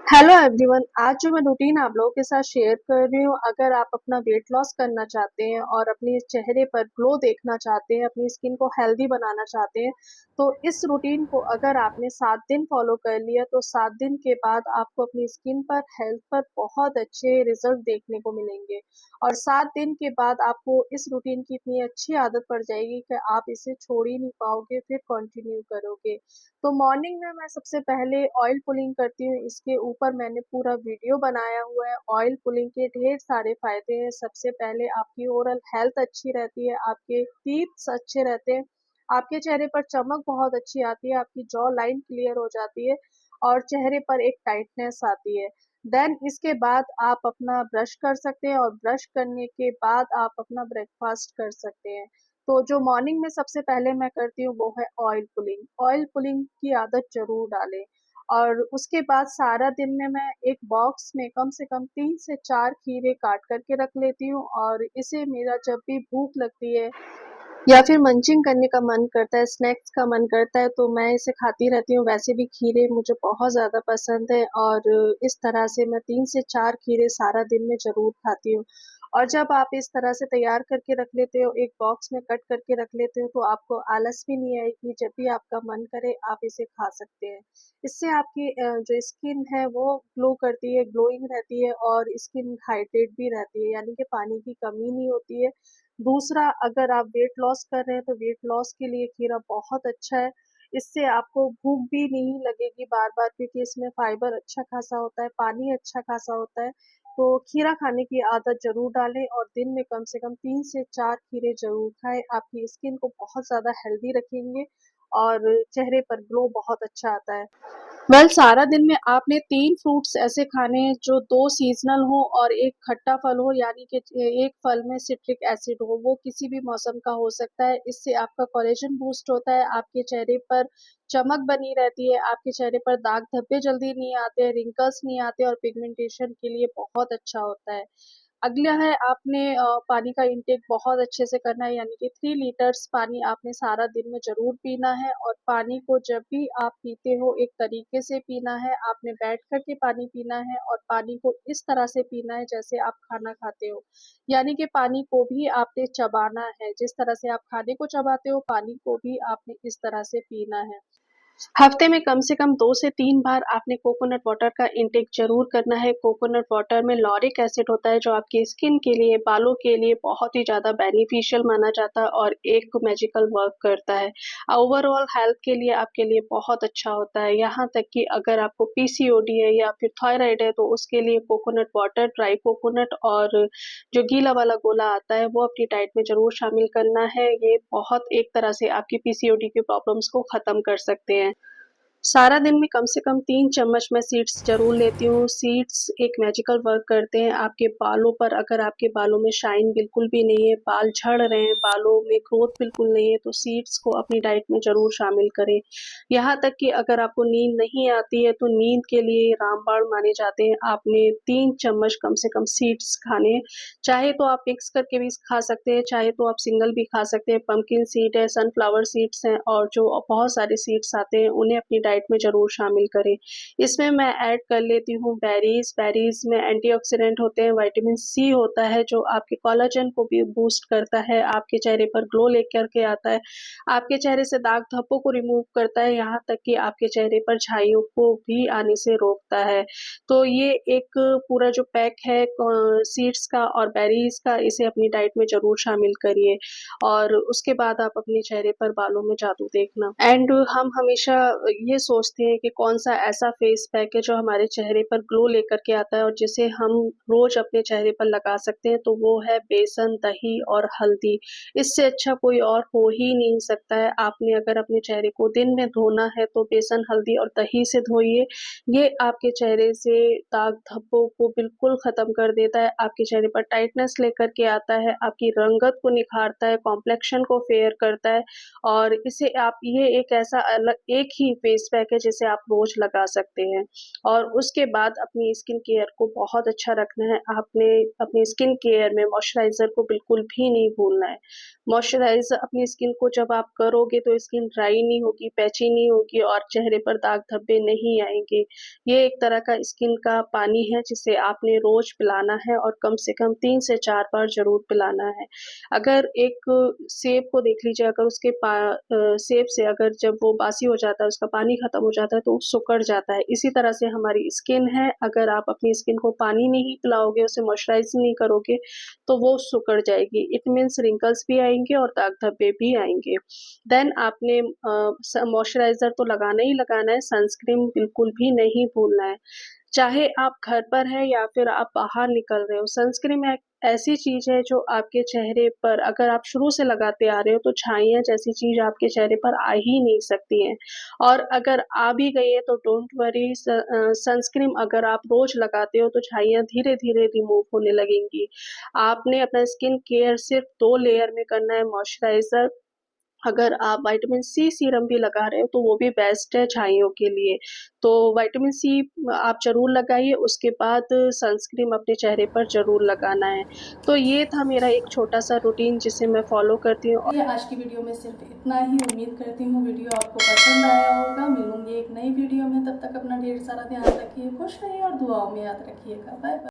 Hello everyone. आज जो मैं रूटीन आप लोगों के साथ शेयर कर रही हूँ, अगर आप अपना वेट लॉस करना चाहते हैं और अपने चेहरे पर ग्लो देखना चाहते हैं, अपनी स्किन को हेल्दी बनाना चाहते हैं, तो इस रूटीन को अगर आपने 7 दिन फॉलो कर लिया तो 7 दिन के बाद आपको अपनी स्किन पर, हेल्थ पर बहुत अच्छे रिजल्ट देखने को मिलेंगे। और 7 दिन के बाद आपको इस रूटीन की इतनी अच्छी आदत पड़ जाएगी कि आप इसे छोड़ ही नहीं पाओगे, फिर कंटिन्यू करोगे। तो मॉर्निंग में मैं सबसे पहले ऑयल पुलिंग करती हूँ। इसके ऊपर मैंने पूरा वीडियो बनाया हुआ है। ऑयल पुलिंग के ढेर सारे फायदे हैं। सबसे पहले आपकी ओरल हेल्थ अच्छी रहती है, आपके टीथ अच्छे रहते हैं, आपके चेहरे पर चमक बहुत अच्छी आती है, आपकी जॉ लाइन क्लियर हो जाती है और चेहरे पर एक टाइटनेस आती है। देन इसके बाद आप अपना ब्रश कर सकते हैं और ब्रश करने के बाद आप अपना ब्रेकफास्ट कर सकते हैं। तो जो मॉर्निंग में सबसे पहले मैं करती हूँ वो है ऑयल पुलिंग। ऑयल पुलिंग की आदत ज़रूर डालें। और उसके बाद सारा दिन में मैं एक बॉक्स में कम से कम 3 से 4 खीरे काट कर के रख लेती हूँ और इसे मेरा जब भी भूख लगती है या फिर मंचिंग करने का मन करता है, स्नैक्स का मन करता है, तो मैं इसे खाती रहती हूँ। वैसे भी खीरे मुझे बहुत ज़्यादा पसंद है और इस तरह से मैं 3 से 4 खीरे सारा दिन में ज़रूर खाती हूँ। और जब आप इस तरह से तैयार करके रख लेते हो, एक बॉक्स में कट करके रख लेते हो, तो आपको आलस भी नहीं आएगी। जब भी आपका मन करे आप इसे खा सकते हैं। इससे आपकी जो स्किन है वो ग्लो करती है, ग्लोइंग रहती है और स्किन हाइड्रेट भी रहती है, यानी कि पानी की कमी नहीं होती है। दूसरा, अगर आप वेट लॉस कर रहे हैं तो वेट लॉस के लिए खीरा बहुत अच्छा है। इससे आपको भूख भी नहीं लगेगी बार-बार, क्योंकि इसमें फाइबर अच्छा खासा होता है, पानी अच्छा खासा होता है। तो खीरा खाने की आदत ज़रूर डालें और दिन में कम से कम 3 से 4 खीरे ज़रूर खाएँ। आपकी स्किन को बहुत ज़्यादा हेल्दी रखेंगे और चेहरे पर ग्लो बहुत अच्छा आता है। सारा दिन में आपने 3 फ्रूट्स ऐसे खाने हैं जो 2 सीज़नल हो और 1 खट्टा फल हो, यानी कि एक फल में सिट्रिक एसिड हो, वो किसी भी मौसम का हो सकता है। इससे आपका कोलेजन बूस्ट होता है, आपके चेहरे पर चमक बनी रहती है, आपके चेहरे पर दाग धब्बे जल्दी नहीं आते, रिंकल्स नहीं आते और पिगमेंटेशन के लिए बहुत अच्छा होता है। अगला है, आपने पानी का इंटेक बहुत अच्छे से करना है, यानी कि 3 लीटर्स पानी आपने सारा दिन में ज़रूर पीना है। और पानी को जब भी आप पीते हो एक तरीके से पीना है, आपने बैठ कर के पानी पीना है और पानी को इस तरह से पीना है जैसे आप खाना खाते हो। यानी कि पानी को भी आपने चबाना है, जिस तरह से आप खाने को चबाते हो, पानी को भी आपने इस तरह से पीना है। हफ्ते में कम से कम 2 से 3 बार आपने कोकोनट वाटर का इंटेक ज़रूर करना है। कोकोनट वाटर में लॉरिक एसिड होता है जो आपकी स्किन के लिए, बालों के लिए बहुत ही ज़्यादा बेनिफिशियल माना जाता है और एक मैजिकल वर्क करता है। ओवरऑल हेल्थ के लिए आपके लिए बहुत अच्छा होता है। यहाँ तक कि अगर आपको पीसीओडी है या फिर थायराइड है तो उसके लिए कोकोनट वाटर, ड्राई कोकोनट और जो गीला वाला गोला आता है वो अपनी डाइट में ज़रूर शामिल करना है। ये बहुत एक तरह से आपकी पीसीओडी की प्रॉब्लम्स को ख़त्म कर सकते हैं। सारा दिन में कम से कम 3 चम्मच मैं सीड्स ज़रूर लेती हूँ। सीड्स एक मैजिकल वर्क करते हैं आपके बालों पर। अगर आपके बालों में शाइन बिल्कुल भी नहीं है, बाल झड़ रहे हैं, बालों में ग्रोथ बिल्कुल नहीं है, तो सीड्स को अपनी डाइट में ज़रूर शामिल करें। यहाँ तक कि अगर आपको नींद नहीं आती है, तो नींद के लिए रामबाण माने जाते हैं। आपने 3 चम्मच कम से कम सीड्स खाने हैं। चाहे तो आप मिक्स करके भी खा सकते हैं, चाहे तो आप सिंगल भी खा सकते हैं। पंपकिन सीड है, सनफ्लावर सीड्स हैं और जो बहुत सारे सीड्स आते हैं, उन्हें अपनी डाइट में ज़रूर शामिल करें। इसमें मैं ऐड कर लेती हूँ बेरीज़। बेरीज़ में एंटीऑक्सीडेंट होते हैं, विटामिन सी होता है जो आपके कोलेजन को भी बूस्ट करता है, आपके चेहरे पर ग्लो लेकर के आता है, आपके चेहरे से दाग धब्बों को रिमूव करता है, यहाँ तक कि आपके चेहरे पर झाइयों को भी आने से रोकता है। तो ये एक पूरा जो पैक है सीड्स का और बेरीज़ का, इसे अपनी डाइट में ज़रूर शामिल करिए और उसके बाद आप अपने चेहरे पर, बालों में जादू देखना। एंड हम हमेशा ये सोचते हैं कि कौन-सा ऐसा फेस पैक है जो हमारे चेहरे पर ग्लो लेकर के आता है और जिसे हम रोज़ अपने चेहरे पर लगा सकते हैं, तो वो है बेसन, दही और हल्दी। इससे अच्छा कोई और हो ही नहीं सकता है। आपने अगर अपने चेहरे को दिन में धोना है तो बेसन, हल्दी और दही से धोइए। ये आपके चेहरे से दाग धब्बों को बिल्कुल ख़त्म कर देता है, आपके चेहरे पर टाइटनेस लेकर के आता है, आपकी रंगत को निखारता है, कॉम्प्लेक्शन को फेयर करता है और इसे आप, ये एक ऐसा अलग एक ही फेस फेस पैक है जिसे आप रोज लगा सकते हैं। और उसके बाद अपनी स्किन केयर को बहुत अच्छा रखना है। आपने अपनी स्किन केयर में मॉइस्चराइज़र को बिल्कुल भी नहीं भूलना है। मॉइस्चराइज़ अपनी स्किन को जब आप करोगे तो स्किन ड्राई नहीं होगी, पैची नहीं होगी और चेहरे पर दाग धब्बे नहीं आएँगे। ये एक तरह का स्किन का पानी है जिसे आपने रोज़ पिलाना है और कम से कम 3 से 4 बार ज़रूर पिलाना है। अगर एक सेब को देख लीजिए, अगर उसके सेब से अगर जब वो बासी हो जाता है, उसका पानी खत्म हो जाता है तो वो सिकुड़ जाता है। इसी तरह से हमारी स्किन है, अगर आप अपनी स्किन को पानी नहीं पिलाओगे, उसे मॉइस्चराइज़ नहीं करोगे तो वो सिकुड़ जाएगी। इट मीन्स रिंकल्स भी आएँगे और दाग धब्बे भी आएँगे। देन आपने मॉइस्चराइज़र तो लगाना ही लगाना है, सनस्क्रीन बिल्कुल भी नहीं भूलना है। चाहे आप घर पर हैं या फिर आप बाहर निकल रहे हो, सनस्क्रीन एक ऐसी चीज़ है जो आपके चेहरे पर, अगर आप शुरू से लगाते आ रहे हो तो छाइयाँ जैसी चीज़ आपके चेहरे पर आ ही नहीं सकती हैं। और अगर आ भी गई है तो डोंट वरी, सनस्क्रीन अगर आप रोज़ लगाते हो तो छाइयाँ धीरे-धीरे रिमूव होने लगेंगी। आपने अपना स्किन केयर सिर्फ़ 2 लेयर में करना है, मॉइस्चराइज़र, अगर आप विटामिन सी सीरम भी लगा रहे हो तो वो भी बेस्ट है छाइयों के लिए। तो विटामिन सी आप ज़रूर लगाइए, उसके बाद सनस्क्रीन अपने चेहरे पर ज़रूर लगाना है। तो ये था मेरा एक छोटा-सा रूटीन जिसे मैं फ़ॉलो करती हूँ। ये आज की वीडियो में सिर्फ इतना ही। उम्मीद करती हूँ वीडियो आपको पसंद आया होगा। मिलूंगी एक नई वीडियो में, तब तक अपना ढेर सारा ध्यान रखिए, खुश रहिए और दुआओं में याद रखिएगा। Bye bye.